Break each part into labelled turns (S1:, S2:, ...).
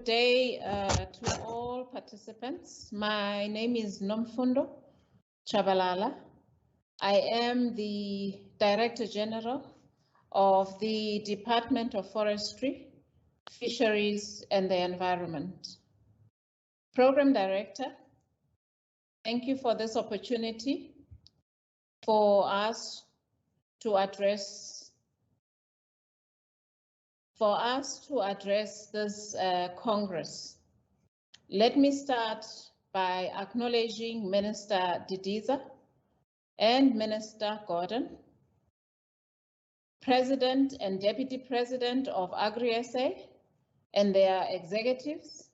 S1: Good day to all participants. My name is Nomfindo Tshabalala. I am the Director General of the Department of Forestry, Fisheries and the Environment. Program Director, thank you for this opportunity for us to address this Congress. Let me start by acknowledging Minister Didiza and Minister Gordon, President and Deputy President of Agri SA and their executives,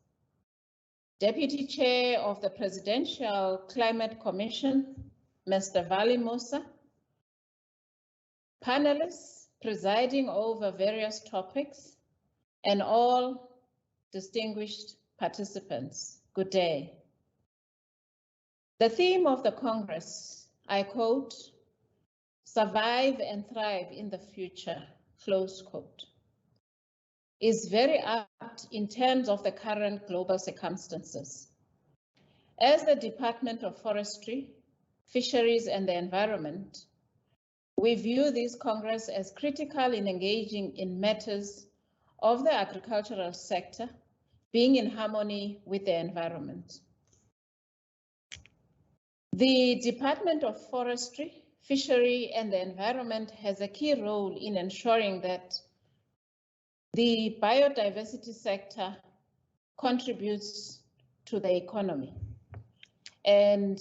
S1: Deputy Chair of the Presidential Climate Commission, Mr. Vali Musa, panelists presiding over various topics, and all distinguished participants, good day. The theme of the Congress, I quote, "Survive and thrive in the future," close quote, is very apt in terms of the current global circumstances. As the Department of Forestry, Fisheries and the Environment, we view this Congress as critical in engaging in matters of the agricultural sector, being in harmony with the environment. The Department of Forestry, Fishery and the Environment has a key role in ensuring that the biodiversity sector contributes to the economy, and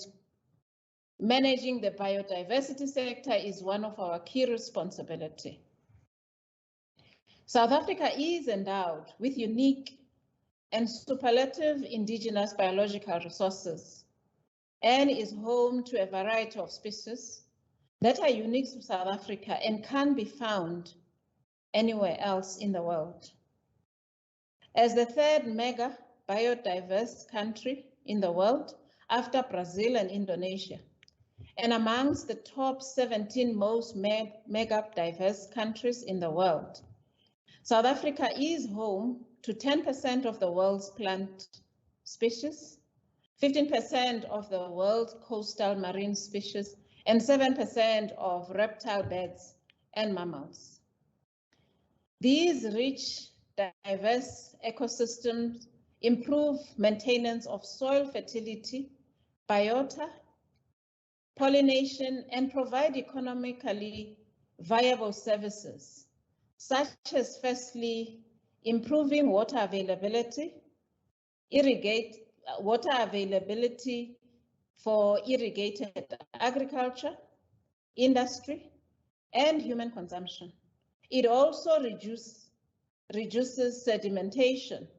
S1: managing the biodiversity sector is one of our key responsibilities. South Africa is endowed with unique and superlative indigenous biological resources and is home to a variety of species that are unique to South Africa and can't be found anywhere else in the world. As the third mega biodiverse country in the world after Brazil and Indonesia, and amongst the top 17 most mega diverse countries in the world, South Africa is home to 10% of the world's plant species, 15% of the world's coastal marine species, and 7% of reptile beds and mammals. These rich, diverse ecosystems improve maintenance of soil fertility, biota, pollination, and provide economically viable services, such as firstly, improving water availability, water availability for irrigated agriculture, industry, and human consumption. It also reduces sedimentation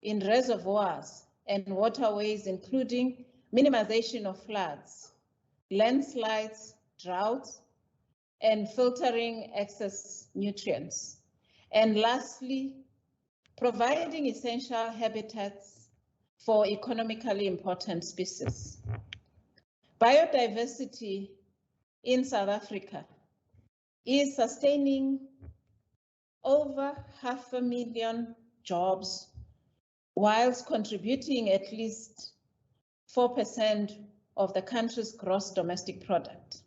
S1: in reservoirs and waterways, including minimization of floods, landslides, droughts, and filtering excess nutrients. And lastly, providing essential habitats for economically important species. Biodiversity in South Africa is sustaining over 500,000 jobs, whilst contributing at least 4% of the country's gross domestic product.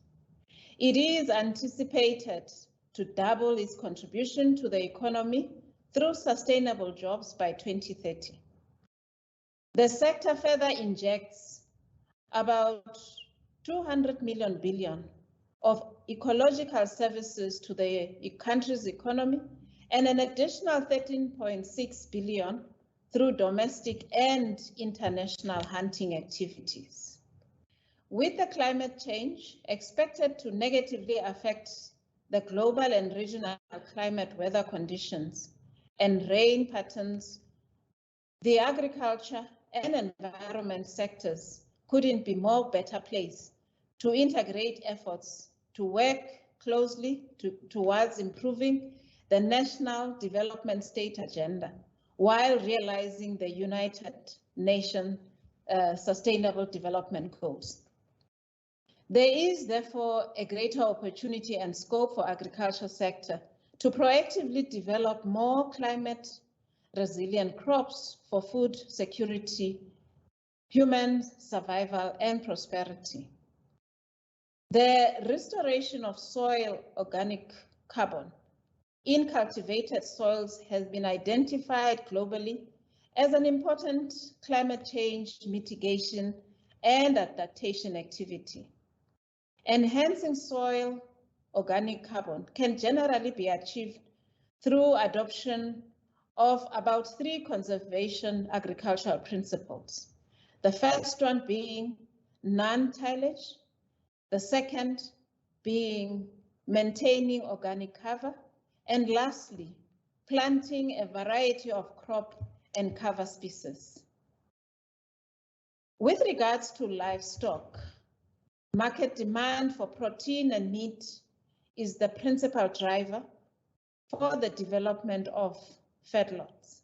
S1: It is anticipated to double its contribution to the economy through sustainable jobs by 2030. The sector further injects about 200 billion of ecological services to the country's economy and an additional 13.6 billion through domestic and international hunting activities. With the climate change expected to negatively affect the global and regional climate weather conditions and rain patterns, the agriculture and environment sectors couldn't be more better placed to integrate efforts to work closely towards improving the National Development State Agenda while realizing the United Nations Sustainable Development Goals. There is therefore a greater opportunity and scope for agriculture sector to proactively develop more climate resilient crops for food security, human survival, and prosperity. The restoration of soil organic carbon in cultivated soils has been identified globally as an important climate change mitigation and adaptation activity. Enhancing soil organic carbon can generally be achieved through adoption of about 3 conservation agricultural principles. The first one being non-tillage, the second being maintaining organic cover, and lastly, planting a variety of crop and cover species. With regards to livestock, market demand for protein and meat is the principal driver for the development of feedlots.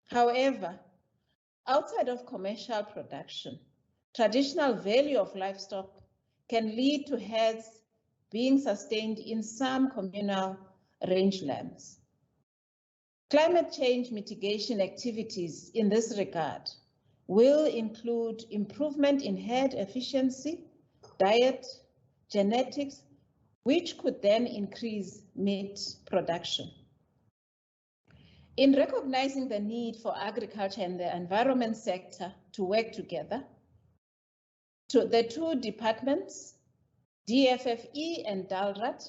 S1: However, outside of commercial production, traditional value of livestock can lead to herds being sustained in some communal rangelands. Climate change mitigation activities in this regard will include improvement in herd efficiency, diet, genetics, which could then increase meat production. In recognizing the need for agriculture and the environment sector to work together, the 2 departments, DFFE and DALRAT,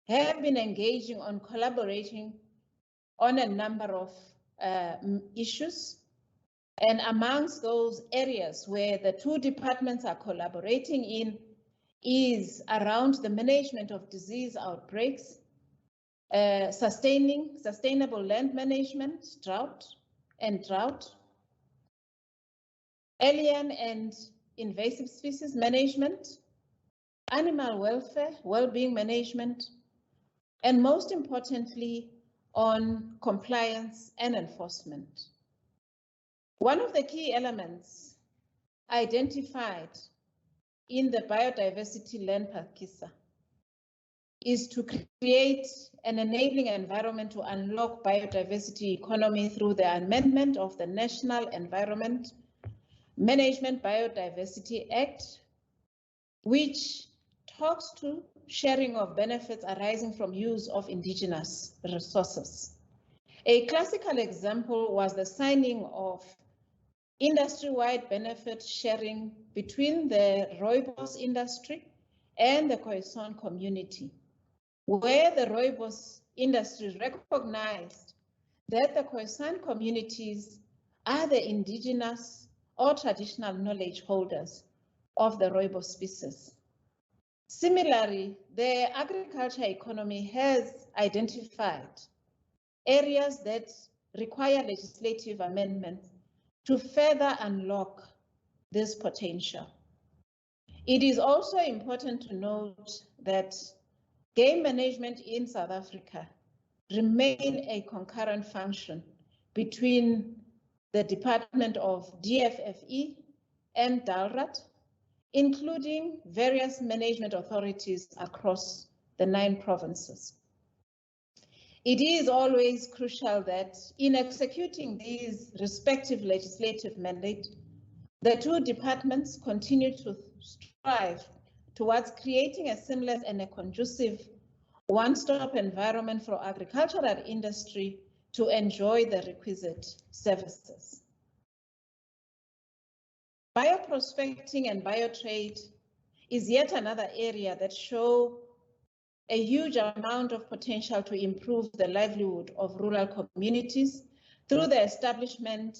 S1: have been engaging on collaborating on a number of issues. And amongst those areas where the 2 departments are collaborating in is around the management of disease outbreaks, sustainable land management, drought, alien and invasive species management, animal welfare, well-being management, and most importantly, on compliance and enforcement. One of the key elements identified in the biodiversity land pakisa is to create an enabling environment to unlock biodiversity economy through the amendment of the National Environment Management Biodiversity Act, which talks to sharing of benefits arising from use of indigenous resources. A classical example was the signing of industry-wide benefit sharing between the rooibos industry and the Khoisan community, where the rooibos industry recognized that the Khoisan communities are the indigenous or traditional knowledge holders of the rooibos species. Similarly, the agriculture economy has identified areas that require legislative amendments to further unlock this potential. It is also important to note that game management in South Africa remain a concurrent function between the Department of DFFE and DALRAT, including various management authorities across the 9 provinces. It is always crucial that in executing these respective legislative mandates, the 2 departments continue to strive towards creating a seamless and a conducive one-stop environment for agricultural industry to enjoy the requisite services. Bioprospecting and biotrade is yet another area that show a huge amount of potential to improve the livelihood of rural communities through the establishment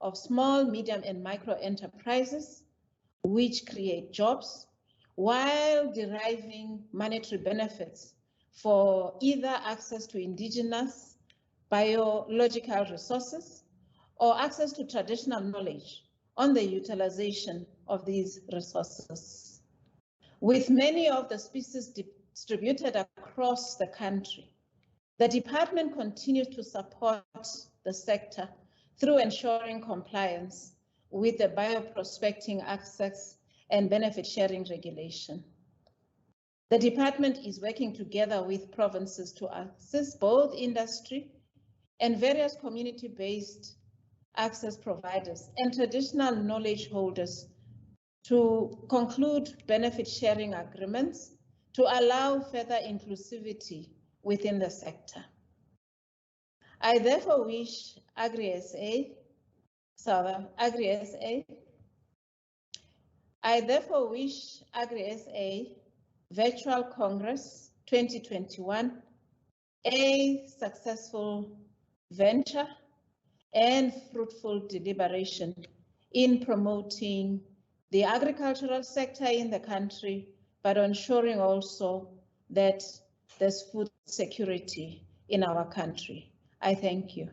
S1: of small, medium, and micro enterprises, which create jobs while deriving monetary benefits for either access to indigenous biological resources or access to traditional knowledge on the utilization of these resources. With many of the species distributed across the country, the department continues to support the sector through ensuring compliance with the bioprospecting access and benefit sharing regulation. The department is working together with provinces to assist both industry and various community-based access providers and traditional knowledge holders to conclude benefit sharing agreements to allow further inclusivity within the sector. I therefore wish Agri SA Virtual Congress 2021 a successful venture and fruitful deliberation in promoting the agricultural sector in the country, but ensuring also that there's food security in our country. I thank you.